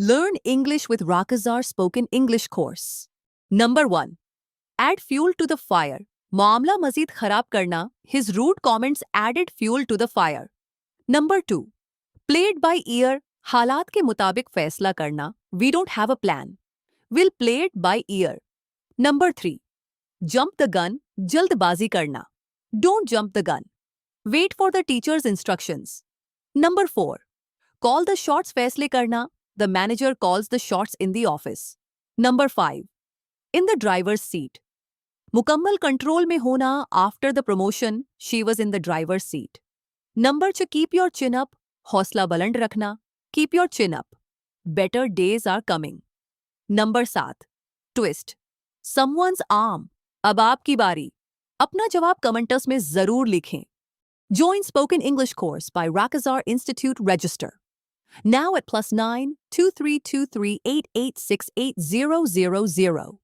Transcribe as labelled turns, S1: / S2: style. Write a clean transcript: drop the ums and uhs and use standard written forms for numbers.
S1: Learn English with RAKIZAR Spoken English course. Number 1. Add fuel to the fire. मामला मजीद खराब करना. His rude comments added fuel to the fire. Number 2. Play it by ear. हालात के मुताबिक फैसला करना. We don't have a plan. We'll play it by ear. Number 3. Jump the gun. जल्दबाजी करना. Don't jump the gun. Wait for the teacher's instructions. Number 4. Call the shots. फैसले करना. The manager calls the shots in the office. Number 5. In the driver's seat. मुकम्मल control में होना. After the promotion, she was in the driver's seat. Number 2. Keep your chin up. हौसला बुलंद रखना. Keep your chin up. Better days are coming. Number 7. Twist. Someone's arm. अब आपकी बारी. अपना जवाब कमेंट्स में जरूर लिखें. Join Spoken English course by RAKIZAR Institute Register. Now at +9 2323 8868 000.